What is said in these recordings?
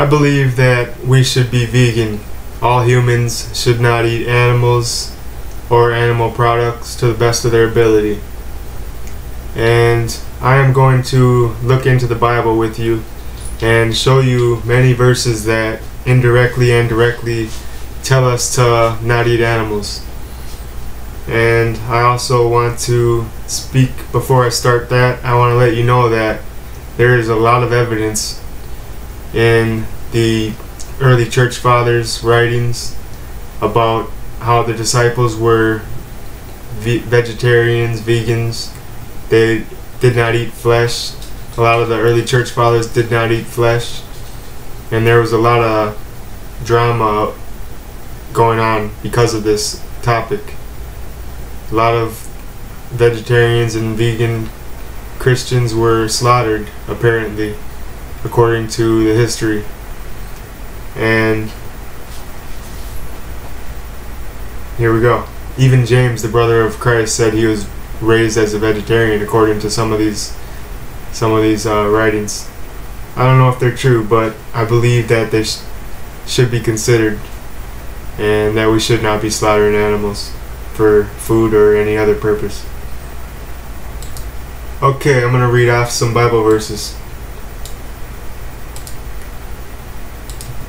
I believe that we should be vegan. All humans should not eat animals or animal products to the best of their ability. And I am going to look into the Bible with you and show you many verses that indirectly and directly tell us to not eat animals. And I also want to speak, before I start that, I want to let you know that there is a lot of evidence in the early church fathers' writings about how the disciples were vegetarians, vegans. They did not eat flesh. A lot of the early church fathers did not eat flesh. And there was a lot of drama going on because of this topic. A lot of vegetarians and vegan Christians were slaughtered, apparently, according to the history. And here we go. Even James, the brother of Christ, said he was raised as a vegetarian, according to some of these writings. I don't know if they're true, but I believe that they should be considered, and that we should not be slaughtering animals for food or any other purpose. Okay, I'm going to read off some Bible verses.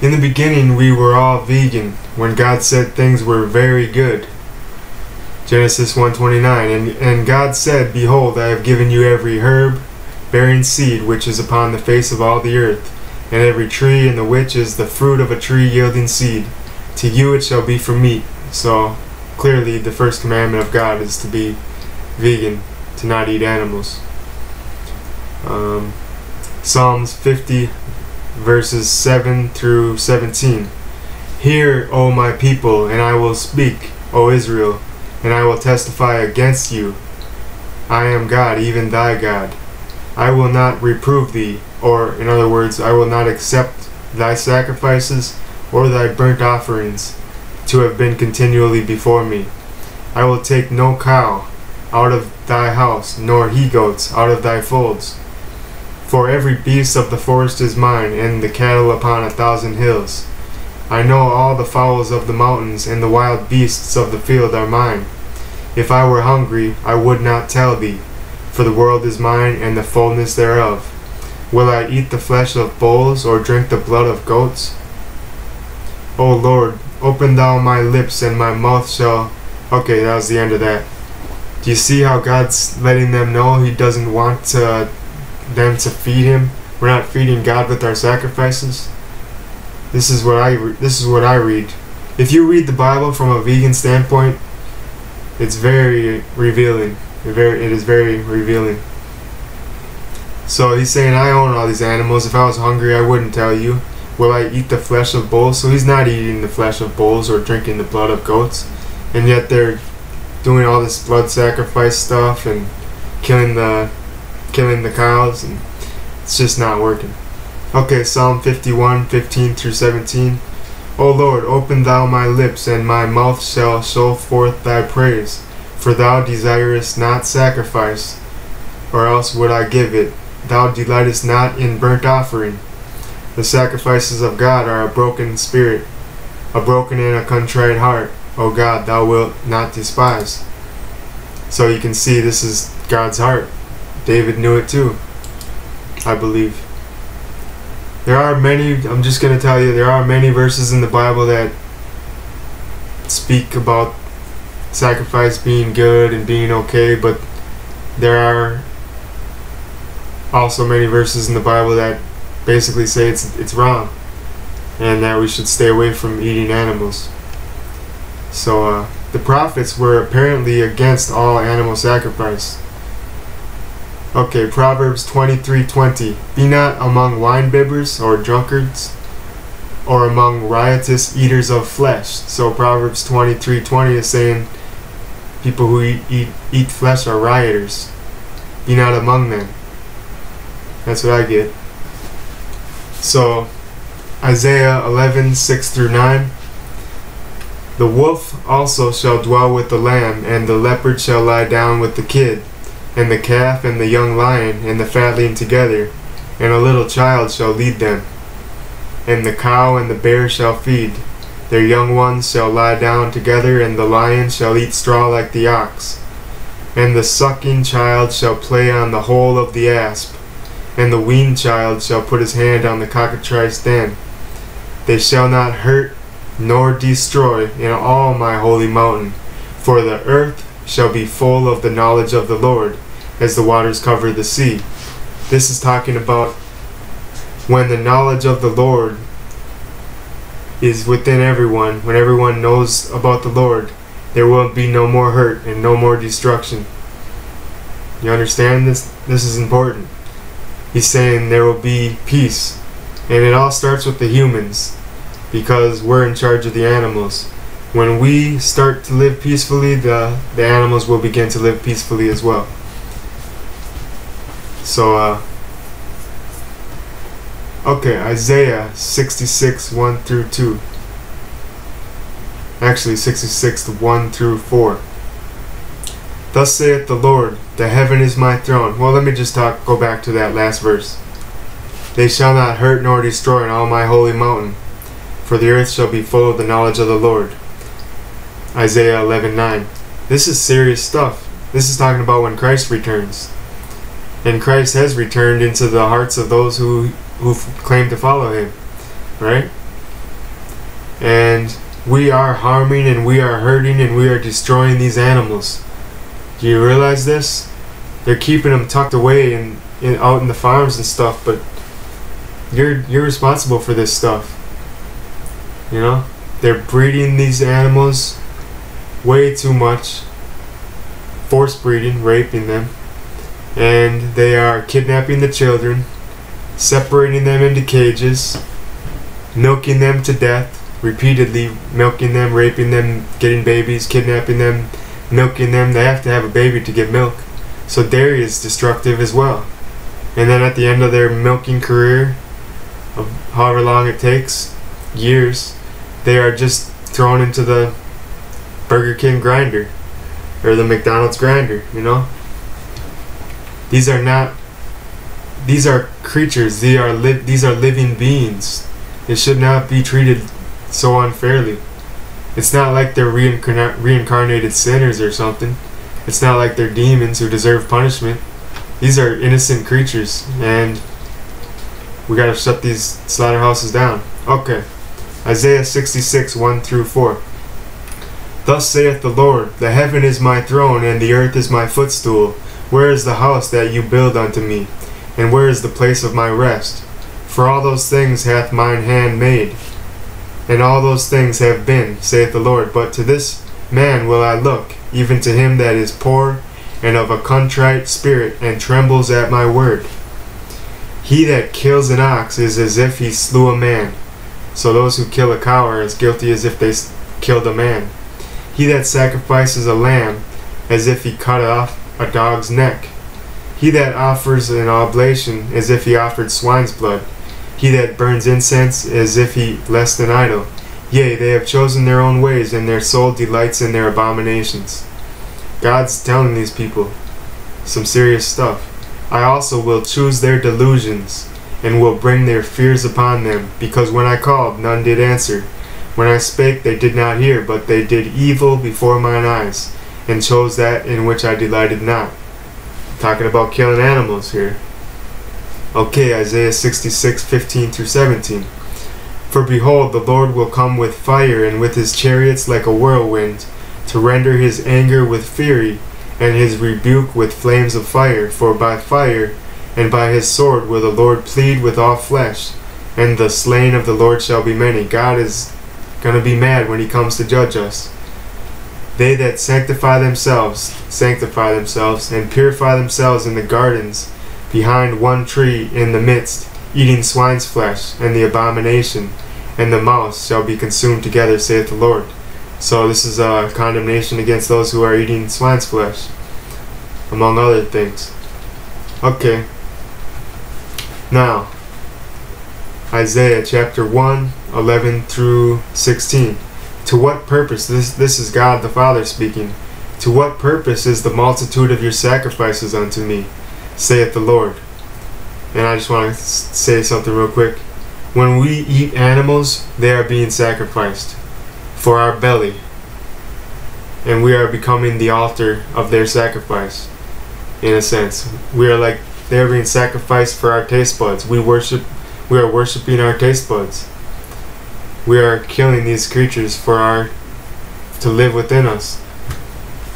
In the beginning we were all vegan when God said things were very good. Genesis 1:29. And God said, Behold, I have given you every herb bearing seed which is upon the face of all the earth, and every tree in the which is the fruit of a tree yielding seed. To you it shall be for meat. So clearly the first commandment of God is to be vegan, to not eat animals. Psalms 50 verses 7 through 17. Hear, O my people, and I will speak, O Israel, and I will testify against you. I am God, even thy God. I will not reprove thee, or in other words, I will not accept thy sacrifices or thy burnt offerings to have been continually before me. I will take no cow out of thy house, nor he-goats out of thy folds. For every beast of the forest is mine, and the cattle upon 1,000 hills. I know all the fowls of the mountains, and the wild beasts of the field are mine. If I were hungry, I would not tell thee, for the world is mine, and the fullness thereof. Will I eat the flesh of bulls, or drink the blood of goats? O Lord, open thou my lips, and my mouth shall... Okay, that was the end of that. Do you see how God's letting them know He doesn't want them to feed Him? We're not feeding God with our sacrifices. This is what I read. If you read the Bible from a vegan standpoint, it's very revealing. It is very revealing. So He's saying, I own all these animals. If I was hungry, I wouldn't tell you. Will I eat the flesh of bulls? So He's not eating the flesh of bulls or drinking the blood of goats. And yet they're doing all this blood sacrifice stuff and killing the cows, and it's just not working. Okay, Psalm 51, 15 through 17. O Lord, open thou my lips, and my mouth shall show forth thy praise. For thou desirest not sacrifice, or else would I give it. Thou delightest not in burnt offering. The sacrifices of God are a broken spirit, a broken and a contrite heart. O God, thou wilt not despise. So you can see this is God's heart. David knew it too, I believe. There are many, I'm just going to tell you, there are many verses in the Bible that speak about sacrifice being good and being okay, but there are also many verses in the Bible that basically say it's wrong, and that we should stay away from eating animals. So the prophets were apparently against all animal sacrifice. Okay, Proverbs 23:20. Be not among winebibbers or drunkards, or among riotous eaters of flesh. So Proverbs 23:20 is saying people who eat flesh are rioters. Be not among them. That's what I get. So Isaiah 11:6 through 9. The wolf also shall dwell with the lamb, and the leopard shall lie down with the kid, and the calf and the young lion and the fatling together, and a little child shall lead them. and the cow and the bear shall feed. Their young ones shall lie down together, and the lion shall eat straw like the ox. And the sucking child shall play on the hole of the asp, and the weaned child shall put his hand on the cockatrice den. They shall not hurt nor destroy in all my holy mountain, for the earth shall be full of the knowledge of the Lord, as the waters cover the sea. This is talking about when the knowledge of the Lord is within everyone, when everyone knows about the Lord, there will be no more hurt and no more destruction. You understand this? This is important. He's saying there will be peace. And it all starts with the humans, because we're in charge of the animals. When we start to live peacefully, the animals will begin to live peacefully as well. So, okay, Isaiah 66, 1 through 2. Actually, 66, 1 through 4. Thus saith the Lord, the heaven is my throne. Well, let me just go back to that last verse. They shall not hurt nor destroy in all my holy mountain, for the earth shall be full of the knowledge of the Lord. Isaiah 11:9. This is serious stuff. This is talking about when Christ returns. And Christ has returned into the hearts of those who claim to follow him. Right? And we are harming and we are hurting and we are destroying these animals. Do you realize this? They're keeping them tucked away out in the farms and stuff, but you're responsible for this stuff. You know? They're breeding these animals way too much. Force breeding, raping them. And they are kidnapping the children, separating them into cages, milking them to death, repeatedly milking them, raping them, getting babies, kidnapping them, milking them. They have to have a baby to get milk. So dairy is destructive as well. And then at the end of their milking career, of however long it takes, years, they are just thrown into the Burger King grinder or the McDonald's grinder, you know? These are creatures. These are living beings. They should not be treated so unfairly. It's not like they're reincarnated sinners or something. It's not like they're demons who deserve punishment. These are innocent creatures, and we gotta shut these slaughterhouses down. Okay. Isaiah 66, 1 through 4. Thus saith the Lord, the heaven is my throne, and the earth is my footstool. Where is the house that you build unto me? And where is the place of my rest? For all those things hath mine hand made, and all those things have been, saith the Lord. But to this man will I look, even to him that is poor, and of a contrite spirit, and trembles at my word. He that kills an ox is as if he slew a man. So those who kill a cow are as guilty as if they killed a man. He that sacrifices a lamb, as if he cut off a dog's neck. He that offers an oblation, as if he offered swine's blood. He that burns incense, as if he blessed an idol. Yea, they have chosen their own ways, and their soul delights in their abominations. God's telling these people some serious stuff. I also will choose their delusions, and will bring their fears upon them, because when I called, none did answer. When I spake, they did not hear, but they did evil before mine eyes, and chose that in which I delighted not. Talking about killing animals here. Okay, Isaiah 66, 15 through 17. For behold, the Lord will come with fire, and with his chariots like a whirlwind, to render his anger with fury, and his rebuke with flames of fire. For by fire and by his sword will the Lord plead with all flesh, and the slain of the Lord shall be many. God is going to be mad when he comes to judge us. They that sanctify themselves, and purify themselves in the gardens, behind one tree in the midst, eating swine's flesh, and the abomination, and the mouse shall be consumed together, saith the Lord. So this is a condemnation against those who are eating swine's flesh, among other things. Okay. Now, Isaiah chapter 1, 11 through 16. To what purpose, this is God the Father speaking, to what purpose is the multitude of your sacrifices unto me, saith the Lord. And I just want to say something real quick. When we eat animals, they are being sacrificed for our belly. And we are becoming the altar of their sacrifice, in a sense. We are like, they are being sacrificed for our taste buds. We are worshiping our taste buds. We are killing these creatures to live within us.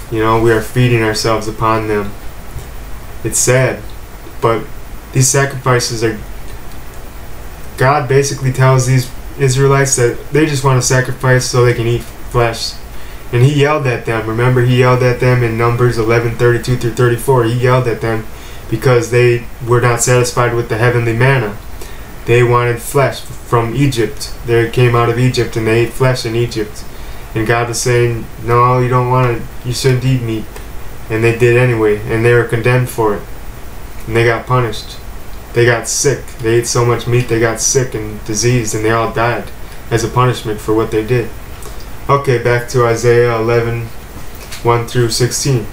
You know, we are feeding ourselves upon them. It's sad, but these sacrifices are... God basically tells these Israelites that they just want to sacrifice so they can eat flesh. And he yelled at them. Remember, he yelled at them in Numbers 11:32 through 34. He yelled at them because they were not satisfied with the heavenly manna. They wanted flesh from Egypt. They came out of Egypt and they ate flesh in Egypt. And God was saying, no, you don't want it. You shouldn't eat meat. And they did anyway. And they were condemned for it. And they got punished. They got sick. They ate so much meat they got sick and diseased, and they all died as a punishment for what they did. Okay, back to Isaiah 11:1 through 16.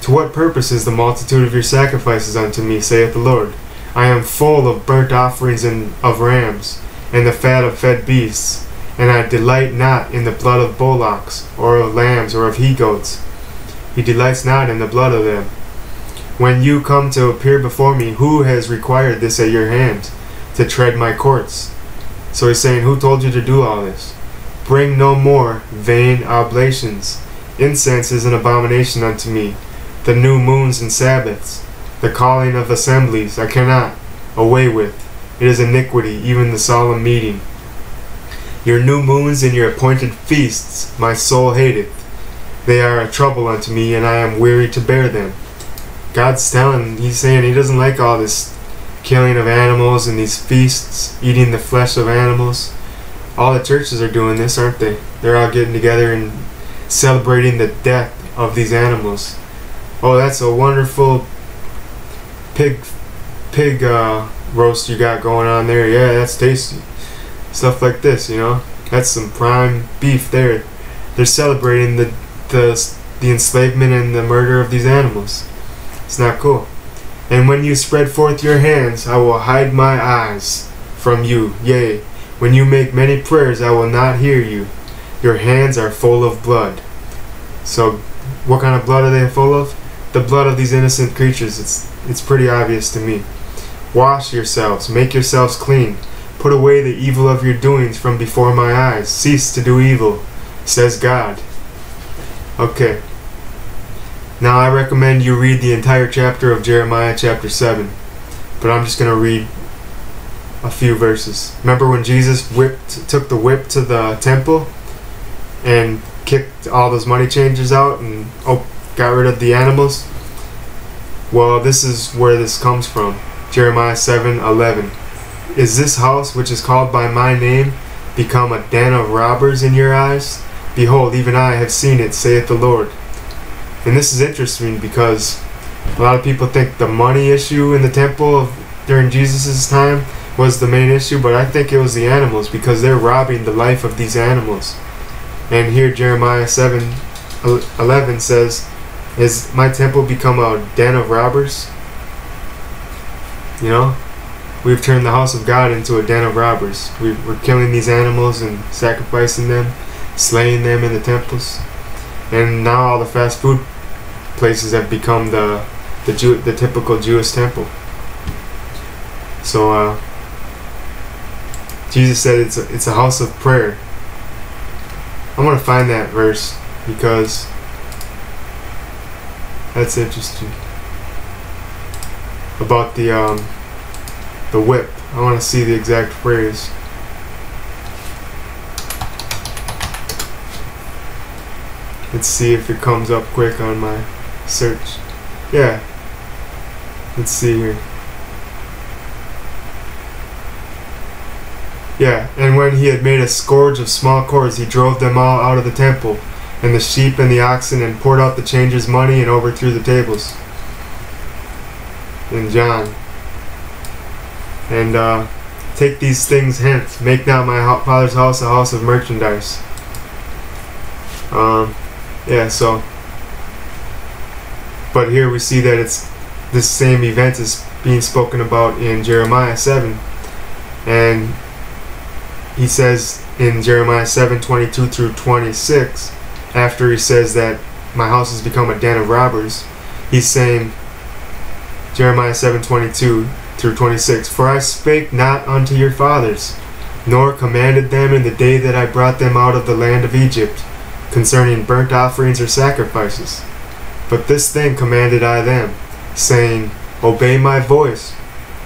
To what purpose is the multitude of your sacrifices unto me, saith the Lord? I am full of burnt offerings and of rams, and the fat of fed beasts, and I delight not in the blood of bullocks, or of lambs, or of he-goats. He delights not in the blood of them. When you come to appear before me, who has required this at your hand, to tread my courts? So he's saying, who told you to do all this? Bring no more vain oblations. Incense is an abomination unto me. The new moons and Sabbaths, the calling of assemblies, I cannot away with. It is iniquity, even the solemn meeting. Your new moons and your appointed feasts my soul hateth. They are a trouble unto me, and I am weary to bear them. God's he's saying he doesn't like all this killing of animals and these feasts, eating the flesh of animals. All the churches are doing this, aren't they? They're all getting together and celebrating the death of these animals. Oh, that's a wonderful pig roast you got going on there. Yeah, that's tasty. Stuff like this, you know. That's some prime beef there. They're celebrating the enslavement and the murder of these animals. It's not cool. And when you spread forth your hands, I will hide my eyes from you. Yea, when you make many prayers, I will not hear you. Your hands are full of blood. So, what kind of blood are they full of? The blood of these innocent creatures. It's pretty obvious to me. Wash yourselves, make yourselves clean. Put away the evil of your doings from before my eyes. Cease to do evil, says God. Okay. Now I recommend you read the entire chapter of Jeremiah chapter 7. But I'm just going to read a few verses. Remember when Jesus took the whip to the temple and kicked all those money changers out and got rid of the animals? Well, this is where this comes from. Jeremiah 7:11. Is this house which is called by my name become a den of robbers in your eyes? Behold, even I have seen it, saith the Lord. And this is interesting because a lot of people think the money issue in the temple during Jesus' time was the main issue, but I think it was the animals, because they're robbing the life of these animals. And here Jeremiah 7:11 says, is my temple become a den of robbers? You know, we've turned the house of God into a den of robbers. We're killing these animals and sacrificing them, slaying them in the temples. And now all the fast food places have become the typical Jewish temple. So Jesus said it's a house of prayer. I'm gonna find that verse because that's interesting. About the whip. I want to see the exact phrase. Let's see if it comes up quick on my search. Yeah. Let's see here. Yeah, and when he had made a scourge of small cords, he drove them all out of the temple, and the sheep and the oxen, and poured out the changers' money, and overthrew the tables. In John. And take these things hence, make not my Father's house a house of merchandise. Yeah, so, but here we see that this same event is being spoken about in Jeremiah 7, and he says in Jeremiah 7:22 through 26, after he says that my house has become a den of robbers, he's saying, Jeremiah 7:22 through 26, for I spake not unto your fathers, nor commanded them in the day that I brought them out of the land of Egypt, concerning burnt offerings or sacrifices. But this thing commanded I them, saying, obey my voice,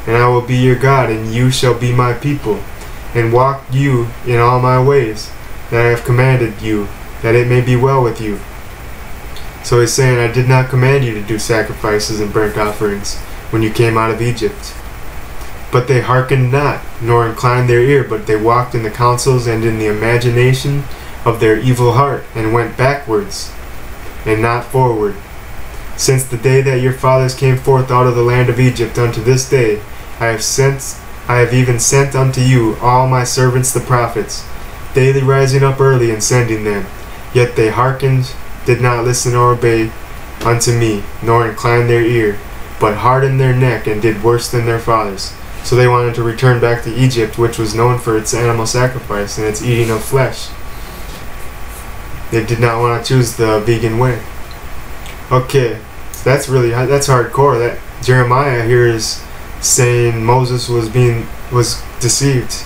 and I will be your God, and you shall be my people, and walk you in all my ways that I have commanded you, that it may be well with you. So he's saying, I did not command you to do sacrifices and burnt offerings when you came out of Egypt. But they hearkened not, nor inclined their ear, but they walked in the counsels and in the imagination of their evil heart, and went backwards, and not forward. Since the day that your fathers came forth out of the land of Egypt unto this day, I have even sent unto you all my servants the prophets, daily rising up early and sending them. Yet they hearkened, did not listen or obey unto me, nor incline their ear, but hardened their neck and did worse than their fathers. So they wanted to return back to Egypt, which was known for its animal sacrifice and its eating of flesh. They did not want to choose the vegan way. Okay, so that's hardcore. That Jeremiah here is saying Moses was deceived.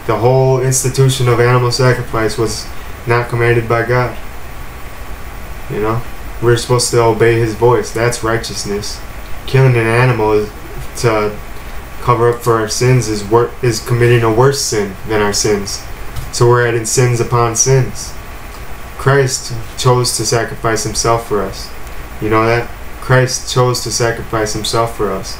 The whole institution of animal sacrifice was not commanded by God. You know, we're supposed to obey his voice. That's righteousness. Killing an animal is to cover up for our sins is committing a worse sin than our sins. So we're adding sins upon sins. Christ chose to sacrifice himself for us. You know that? Christ chose to sacrifice himself for us.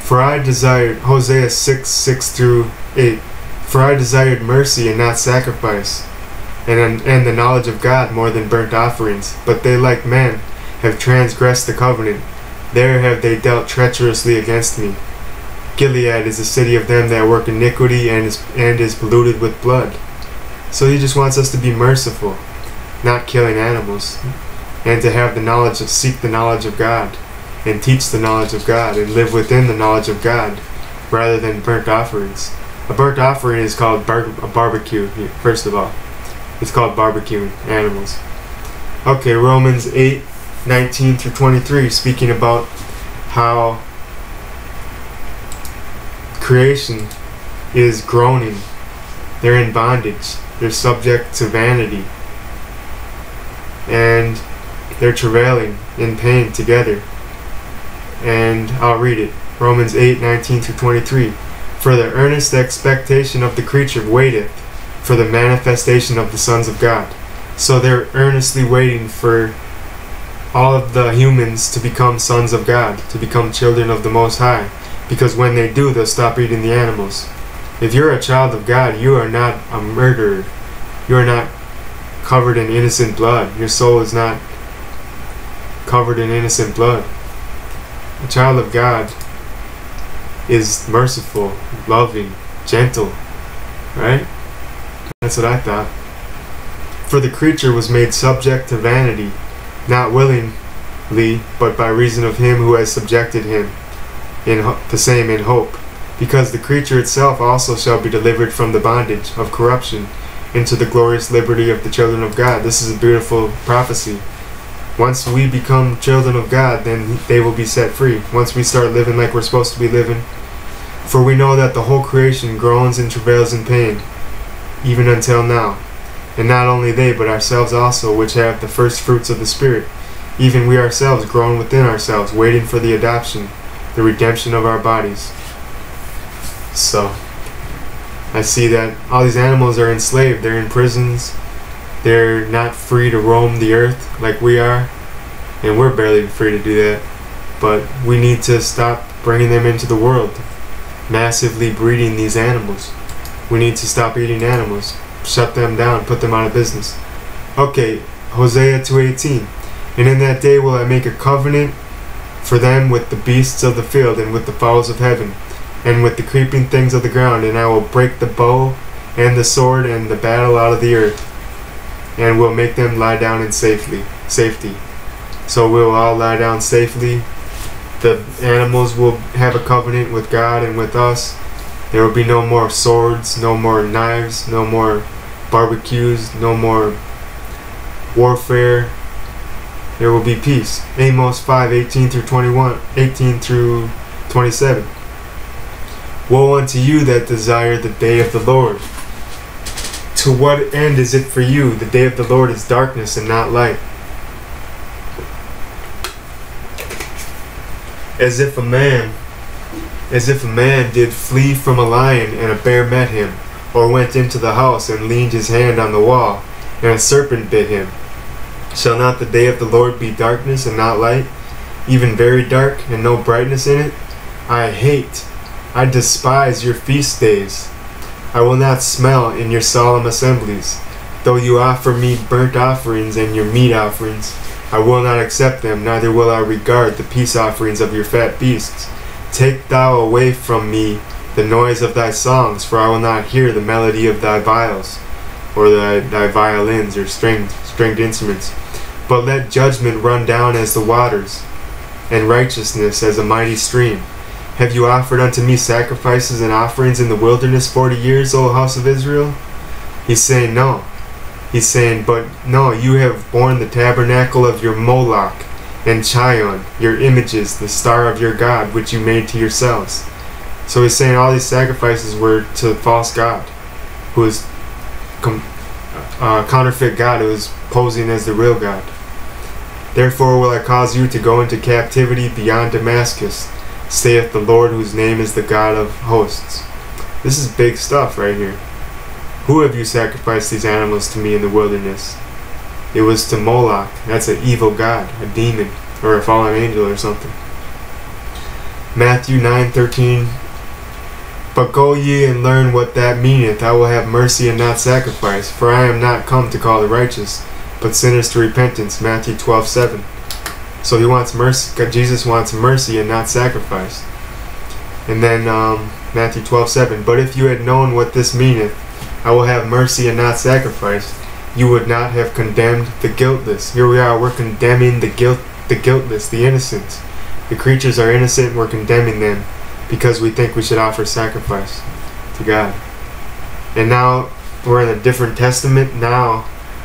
For I desired, Hosea 6 through 8, for I desired mercy and not sacrifice, and the knowledge of God more than burnt offerings. But they, like men, have transgressed the covenant. There have they dealt treacherously against me. Gilead is a city of them that work iniquity and is polluted with blood. So he just wants us to be merciful, not killing animals, and to have the knowledge, seek the knowledge of God, and teach the knowledge of God, and live within the knowledge of God, rather than burnt offerings. A burnt offering is called a barbecue, first of all. It's called barbecuing animals. Okay, Romans 8:19 through 23, speaking about how creation is groaning. They're in bondage. They're subject to vanity. And they're travailing in pain together. And I'll read it. Romans 8:19 through 23. For the earnest expectation of the creature waiteth for the manifestation of the sons of God. So they're earnestly waiting for all of the humans to become sons of God, to become children of the Most High. Because when they do, they'll stop eating the animals. If you're a child of God, you are not a murderer. You are not covered in innocent blood. Your soul is not covered in innocent blood. A child of God is merciful, loving, gentle, right? That's what I thought. For the creature was made subject to vanity, not willingly, but by reason of him who has subjected him, the same in hope, because the creature itself also shall be delivered from the bondage of corruption into the glorious liberty of the children of God. This is a beautiful prophecy. Once we become children of God, then they will be set free. Once we start living like we're supposed to be living. For we know that the whole creation groans and travails in pain, even until now. And not only they, but ourselves also, which have the first fruits of the Spirit. Even we ourselves groan within ourselves, waiting for the adoption, the redemption of our bodies. So, I see that all these animals are enslaved. They're in prisons. They're not free to roam the earth like we are. And we're barely free to do that. But we need to stop bringing them into the world, massively breeding these animals. We need to stop eating animals. Shut them down. Put them out of business. Okay, Hosea 2:18. And in that day will I make a covenant for them with the beasts of the field, and with the fowls of heaven, and with the creeping things of the ground, and I will break the bow and the sword and the battle out of the earth, and will make them lie down in safety. So we'll all lie down safely The animals will have a covenant with God and with us. There will be no more swords, no more knives, no more barbecues, no more warfare. There will be peace. Amos 5:18 through 21, 18 through 27. Woe unto you that desire the day of the Lord. To what end is it for you? The day of the Lord is darkness and not light. As if a man did flee from a lion and a bear met him, or went into the house and leaned his hand on the wall, and a serpent bit him. Shall not the day of the Lord be darkness and not light, even very dark and no brightness in it? I despise your feast days. I will not smell in your solemn assemblies. Though you offer me burnt offerings and your meat offerings, I will not accept them, neither will I regard the peace offerings of your fat beasts. Take thou away from me the noise of thy songs, for I will not hear the melody of thy viols, or thy violins, or stringed instruments. But let judgment run down as the waters, and righteousness as a mighty stream. Have you offered unto me sacrifices and offerings in the wilderness 40 years, O house of Israel? He's saying no. He's saying, but no, you have borne the tabernacle of your Moloch, and Chion, your images, the star of your God, which you made to yourselves. So he's saying all these sacrifices were to the false god, who is counterfeit God, who is posing as the real God. Therefore will I cause you to go into captivity beyond Damascus, saith the Lord, whose name is the God of hosts. This is big stuff right here. Who have you sacrificed these animals to me in the wilderness? It was to Moloch. That's an evil god, a demon, or a fallen angel or something. Matthew 9:13. But go ye and learn what that meaneth. I will have mercy and not sacrifice, for I am not come to call the righteous, but sinners to repentance. Matthew 12:7. So he wants mercy. God, Jesus wants mercy and not sacrifice. And then Matthew 12:7. But if you had known what this meaneth, I will have mercy and not sacrifice, you would not have condemned the guiltless. Here we are, we're condemning the guiltless, the innocent. The creatures are innocent, we're condemning them because we think we should offer sacrifice to God. And now we're in a different testament. Now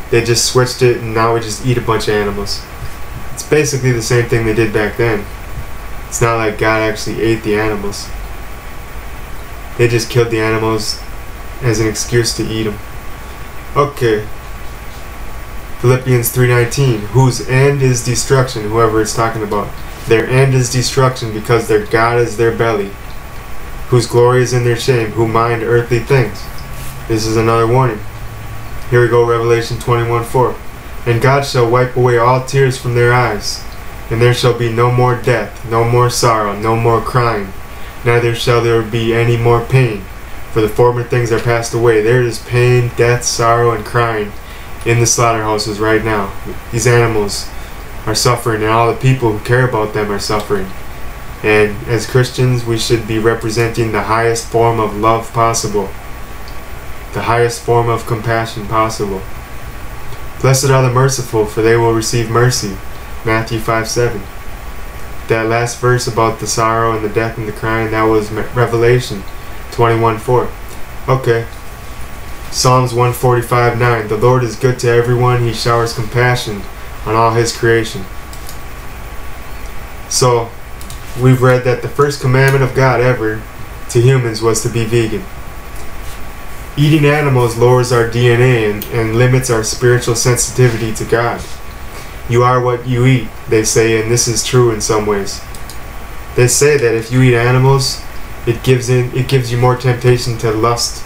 they just switched it, and now we just eat a bunch of animals. It's basically the same thing they did back then. It's not like God actually ate the animals. They just killed the animals as an excuse to eat them. Okay. Philippians 3:19. Whose end is destruction, whoever it's talking about. Their end is destruction, because their God is their belly. Whose glory is in their shame, who mind earthly things. This is another warning. Here we go, Revelation 21:4. And God shall wipe away all tears from their eyes, and there shall be no more death, no more sorrow, no more crying, neither shall there be any more pain, for the former things are passed away. There is pain, death, sorrow, and crying in the slaughterhouses right now. These animals are suffering, and all the people who care about them are suffering. And as Christians, we should be representing the highest form of love possible, the highest form of compassion possible. Blessed are the merciful, for they will receive mercy. Matthew 5:7. That last verse about the sorrow and the death and the crying, that was Revelation 21:4. Okay. Psalms 145:9. The Lord is good to everyone. He showers compassion on all his creation. So, we've read that the first commandment of God ever to humans was to be vegan. Eating animals lowers our DNA and limits our spiritual sensitivity to God. You are what you eat, they say, and this is true in some ways. They say that if you eat animals, it gives you more temptation to lust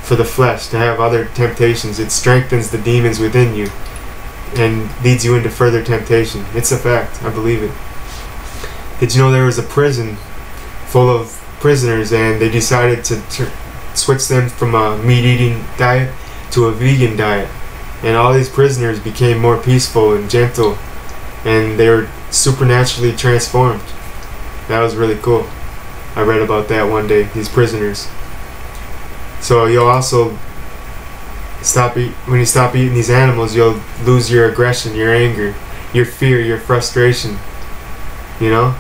for the flesh, to have other temptations. It strengthens the demons within you and leads you into further temptation. It's a fact. I believe it. Did you know there was a prison full of prisoners, and they decided to switch them from a meat-eating diet to a vegan diet, and all these prisoners became more peaceful and gentle, and they were supernaturally transformed. That was really cool. I read about that one day, these prisoners. So you'll also when you stop eating these animals, you'll lose your aggression, your anger, your fear, your frustration. You know,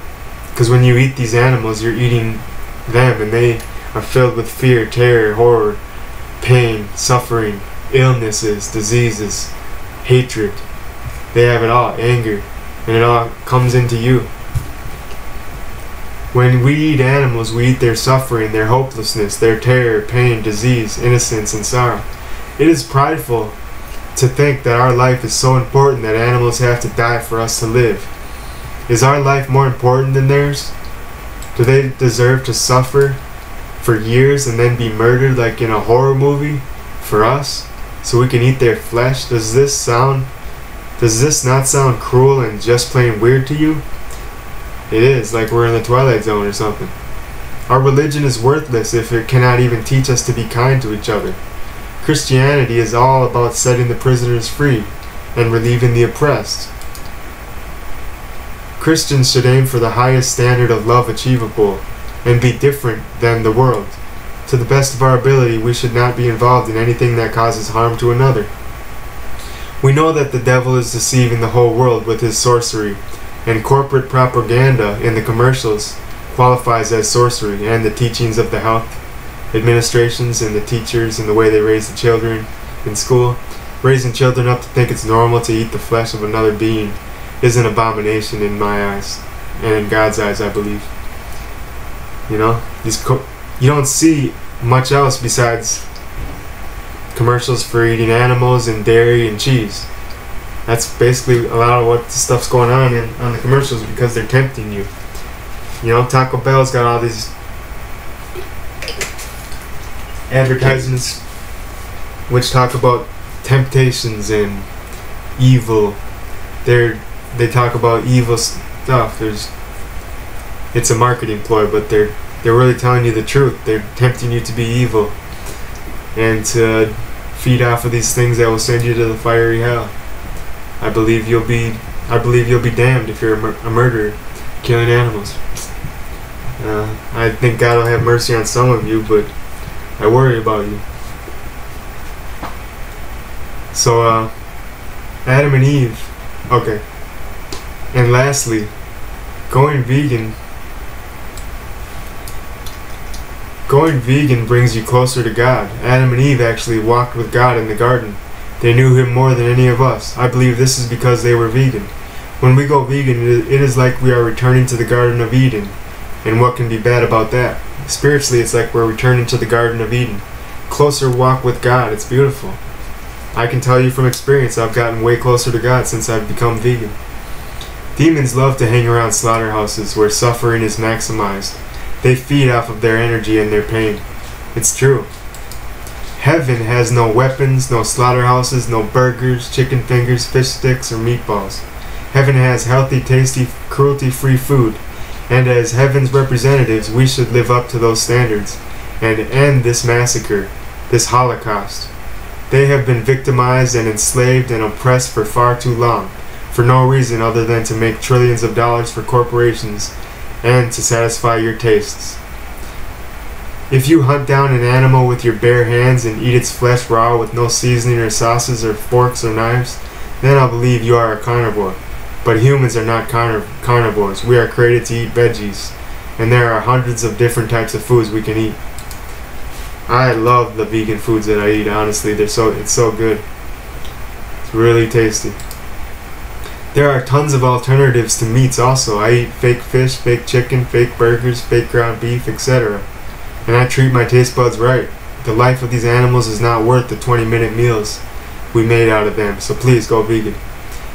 Because when you eat these animals, you're eating them, and they are filled with fear, terror, horror, pain, suffering, illnesses, diseases, hatred. They have it all, anger, and it all comes into you. When we eat animals, we eat their suffering, their hopelessness, their terror, pain, disease, innocence, and sorrow. It is prideful to think that our life is so important that animals have to die for us to live. Is our life more important than theirs? Do they deserve to suffer for years and then be murdered like in a horror movie for us so we can eat their flesh? Does this not sound cruel and just plain weird to you? It is, like we're in the Twilight Zone or something. Our religion is worthless if it cannot even teach us to be kind to each other. Christianity is all about setting the prisoners free and relieving the oppressed. Christians should aim for the highest standard of love achievable and be different than the world. To the best of our ability, we should not be involved in anything that causes harm to another. We know that the devil is deceiving the whole world with his sorcery, and corporate propaganda in the commercials qualifies as sorcery, and the teachings of the health administrations and the teachers and the way they raise the children in school, raising children up to think it's normal to eat the flesh of another being, is an abomination in my eyes, and in God's eyes, I believe. You know, you don't see much else besides commercials for eating animals and dairy and cheese. That's basically a lot of what the stuff's going on the commercials, because they're tempting you. You know, Taco Bell's got all these advertisements which talk about temptations and evil. They talk about evil stuff. It's a marketing ploy, but they're really telling you the truth. They're tempting you to be evil and to feed off of these things that will send you to the fiery hell. I believe you'll be damned if you're a murderer, killing animals. I think God will have mercy on some of you, but I worry about you. So, Adam and Eve. Okay. And lastly, going vegan brings you closer to God. Adam and Eve actually walked with God in the garden. They knew Him more than any of us. I believe this is because they were vegan. When we go vegan, it is like we are returning to the Garden of Eden. And what can be bad about that? Spiritually, it's like we're returning to the Garden of Eden. Closer walk with God. It's beautiful. I can tell you from experience, I've gotten way closer to God since I've become vegan. Demons love to hang around slaughterhouses where suffering is maximized. They feed off of their energy and their pain. It's true. Heaven has no weapons, no slaughterhouses, no burgers, chicken fingers, fish sticks, or meatballs. Heaven has healthy, tasty, cruelty-free food. And as heaven's representatives, we should live up to those standards and end this massacre, this Holocaust. They have been victimized and enslaved and oppressed for far too long, for no reason other than to make trillions of dollars for corporations and to satisfy your tastes. If you hunt down an animal with your bare hands and eat its flesh raw with no seasoning or sauces or forks or knives, then I'll believe you are a carnivore. But humans are not carnivores. We are created to eat veggies, and there are hundreds of different types of foods we can eat. I love the vegan foods that I eat, honestly. It's so good. It's really tasty. There are tons of alternatives to meats also. I eat fake fish, fake chicken, fake burgers, fake ground beef, etc. And I treat my taste buds right. The life of these animals is not worth the 20-minute meals we made out of them, so please go vegan.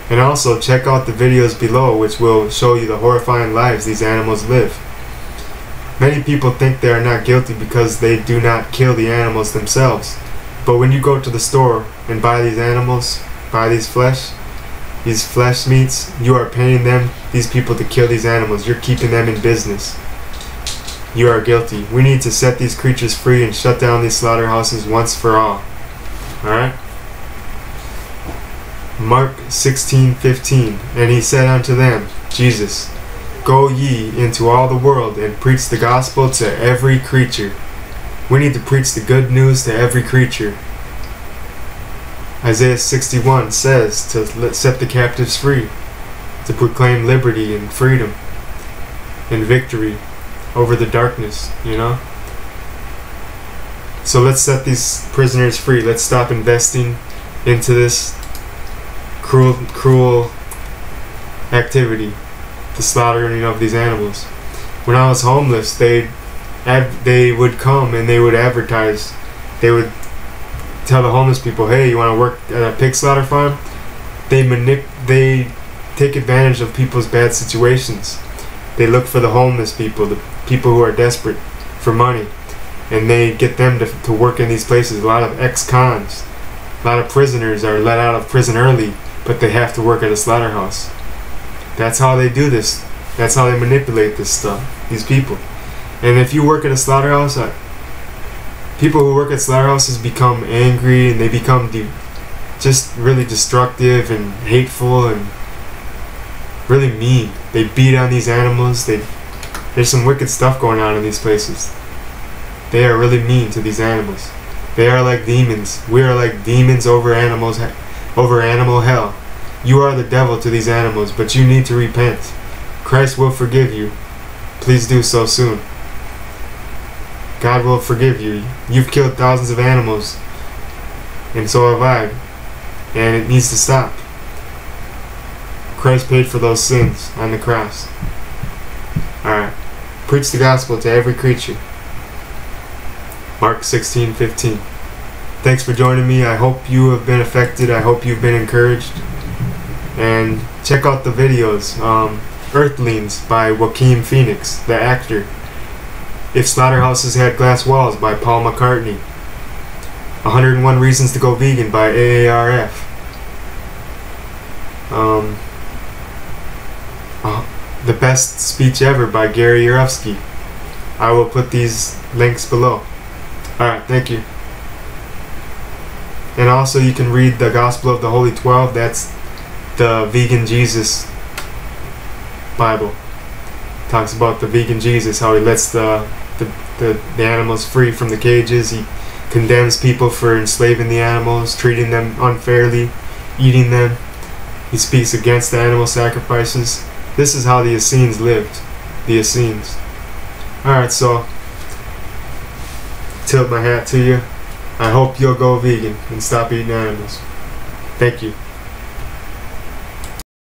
And also check out the videos below, which will show you the horrifying lives these animals live. Many people think they are not guilty because they do not kill the animals themselves. But when you go to the store and buy these animals, buy these flesh meats, you are paying these people to kill these animals. You're keeping them in business. You are guilty. We need to set these creatures free and shut down these slaughterhouses once for all. Alright? Mark 16:15. And he said unto them, Jesus, go ye into all the world and preach the gospel to every creature. We need to preach the good news to every creature. Isaiah 61 says to set the captives free, to proclaim liberty and freedom. and victory over the darkness, you know? So let's set these prisoners free. Let's stop investing into this cruel activity, the slaughtering of these animals. When I was homeless, they would come and they would advertise. They would tell the homeless people, hey, you want to work at a pig slaughter farm? They take advantage of people's bad situations. They look for the homeless people, the people who are desperate for money, and they get them to work in these places. A lot of ex-cons, a lot of prisoners are let out of prison early, but they have to work at a slaughterhouse. That's how they do this. That's how they manipulate this stuff, these people. And if you work at a slaughterhouse, people who work at slaughterhouses become angry, and they become just really destructive and hateful and really mean. They beat on these animals. There's some wicked stuff going on in these places. They are really mean to these animals. They are like demons. We are like demons over animals, over animal hell. You are the devil to these animals, but you need to repent. Christ will forgive you. Please do so soon. God will forgive you. You've killed thousands of animals, and so have I, and it needs to stop. Christ paid for those sins on the cross. Alright. Preach the gospel to every creature. Mark 16:15. Thanks for joining me. I hope you have been affected. I hope you've been encouraged. And check out the videos. Earthlings by Joaquin Phoenix, the actor. If Slaughterhouses Had Glass Walls by Paul McCartney. 101 Reasons to Go Vegan by AARF. The Best Speech Ever by Gary Yourofsky. I will put these links below. Alright, thank you. And also you can read the Gospel of the Holy 12. That's the Vegan Jesus Bible. Talks about the vegan Jesus, how he lets the animals free from the cages. He condemns people for enslaving the animals, treating them unfairly, eating them. He speaks against the animal sacrifices. This is how the Essenes lived. The Essenes. Alright, so tilt my hat to you. I hope you'll go vegan and stop eating animals. Thank you.